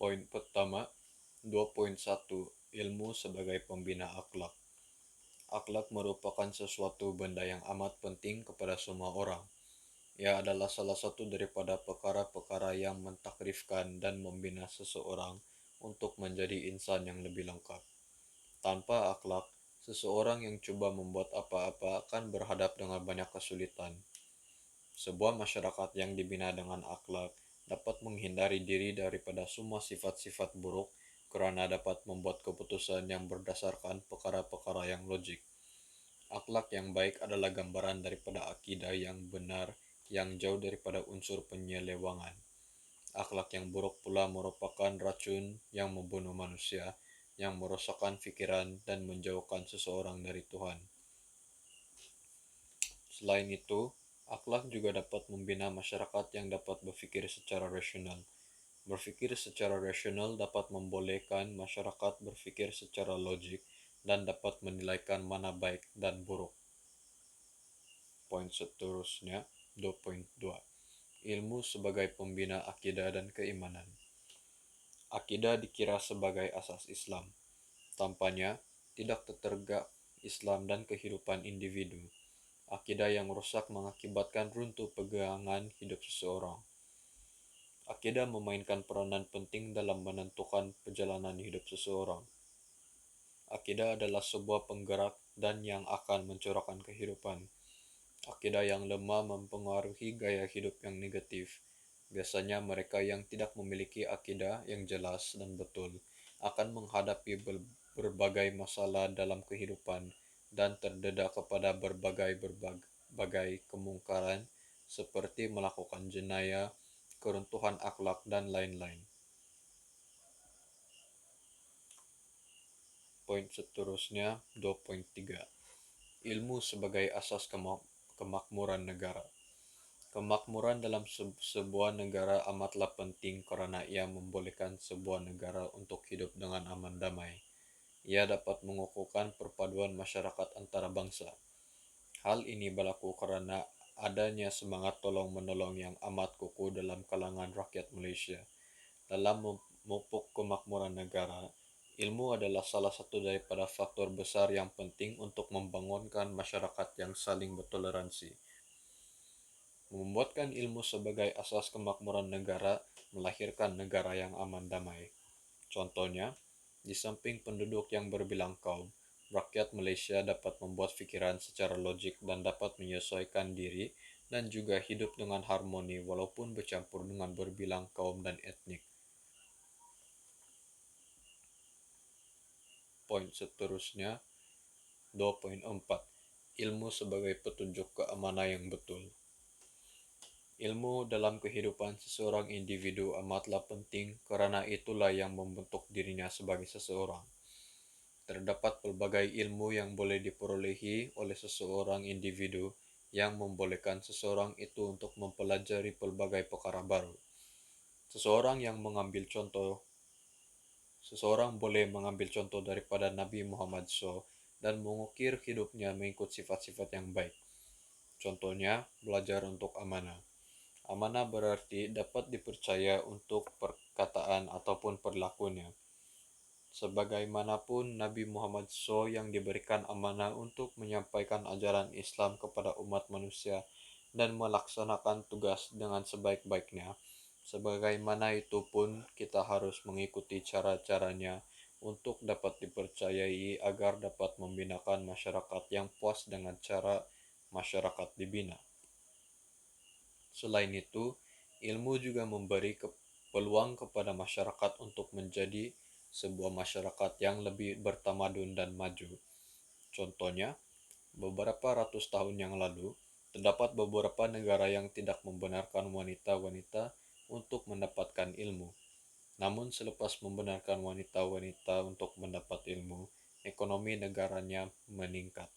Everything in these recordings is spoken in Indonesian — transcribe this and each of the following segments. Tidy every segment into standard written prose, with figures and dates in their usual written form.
Poin pertama, 2.1 Ilmu sebagai pembina akhlak. Akhlak merupakan sesuatu benda yang amat penting kepada semua orang. Ia adalah salah satu daripada perkara-perkara yang mentakrifkan dan membina seseorang untuk menjadi insan yang lebih lengkap. Tanpa akhlak, seseorang yang coba membuat apa-apa akan berhadap dengan banyak kesulitan. Sebuah masyarakat yang dibina dengan akhlak dapat menghindari diri daripada semua sifat-sifat buruk karena dapat membuat keputusan yang berdasarkan perkara-perkara yang logik. Akhlak yang baik adalah gambaran daripada akidah yang benar yang jauh daripada unsur penyelewangan. Akhlak yang buruk pula merupakan racun yang membunuh manusia, yang merosakkan pikiran dan menjauhkan seseorang dari Tuhan. Selain itu, akhlak juga dapat membina masyarakat yang dapat berpikir secara rasional. Berpikir secara rasional dapat membolehkan masyarakat berpikir secara logik dan dapat menilaikan mana baik dan buruk. Poin seterusnya, 2.2. Ilmu sebagai pembina akidah dan keimanan. Akidah dikira sebagai asas Islam. Tanpanya, tidak tertegak Islam dan kehidupan individu. Akidah yang rusak mengakibatkan runtuh pegangan hidup seseorang. Akidah memainkan peranan penting dalam menentukan perjalanan hidup seseorang. Akidah adalah sebuah penggerak dan yang akan mencorahkan kehidupan. Akidah yang lemah mempengaruhi gaya hidup yang negatif. Biasanya mereka yang tidak memiliki akidah yang jelas dan betul akan menghadapi berbagai masalah dalam kehidupan dan terdedah kepada berbagai kemungkaran seperti melakukan jenayah, keruntuhan akhlak, dan lain-lain. Poin seterusnya, 2.3. Ilmu sebagai asas kemakmuran negara. Kemakmuran dalam sebuah negara amatlah penting karena ia membolehkan sebuah negara untuk hidup dengan aman damai. Ia dapat mengukuhkan perpaduan masyarakat antara bangsa. Hal ini berlaku karena adanya semangat tolong-menolong yang amat kukuh dalam kalangan rakyat Malaysia. Dalam memupuk kemakmuran negara, ilmu adalah salah satu daripada faktor besar yang penting untuk membangunkan masyarakat yang saling bertoleransi. Membuatkan ilmu sebagai asas kemakmuran negara melahirkan negara yang aman damai. Contohnya, di samping penduduk yang berbilang kaum, rakyat Malaysia dapat membuat fikiran secara logik dan dapat menyesuaikan diri dan juga hidup dengan harmoni walaupun bercampur dengan berbilang kaum dan etnik. Poin seterusnya, 2.4. Ilmu sebagai petunjuk keamanan yang betul. Ilmu dalam kehidupan seseorang individu amatlah penting karena itulah yang membentuk dirinya sebagai seseorang. Terdapat pelbagai ilmu yang boleh diperolehi oleh seseorang individu yang membolehkan seseorang itu untuk mempelajari pelbagai perkara baru. Seseorang boleh mengambil contoh daripada Nabi Muhammad SAW dan mengukir hidupnya mengikut sifat-sifat yang baik. Contohnya, belajar untuk amanah. Amanah berarti dapat dipercaya untuk perkataan ataupun perilakunya. Sebagaimanapun Nabi Muhammad SAW yang diberikan amanah untuk menyampaikan ajaran Islam kepada umat manusia dan melaksanakan tugas dengan sebaik-baiknya. Sebagaimana itu pun kita harus mengikuti cara-caranya untuk dapat dipercayai agar dapat membinakan masyarakat yang puas dengan cara masyarakat dibina. Selain itu, ilmu juga memberi peluang kepada masyarakat untuk menjadi sebuah masyarakat yang lebih bertamadun dan maju. Contohnya, beberapa ratus tahun yang lalu, terdapat beberapa negara yang tidak membenarkan wanita-wanita untuk mendapatkan ilmu. Namun selepas membenarkan wanita-wanita untuk mendapat ilmu, ekonomi negaranya meningkat.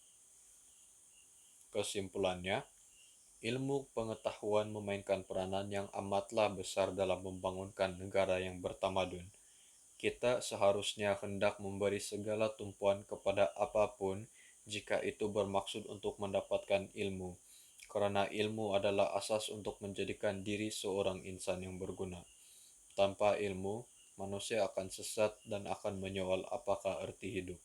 Kesimpulannya, ilmu pengetahuan memainkan peranan yang amatlah besar dalam membangunkan negara yang bertamadun. Kita seharusnya hendak memberi segala tumpuan kepada apapun jika itu bermaksud untuk mendapatkan ilmu, karena ilmu adalah asas untuk menjadikan diri seorang insan yang berguna. Tanpa ilmu, manusia akan sesat dan akan menyoal apakah arti hidup.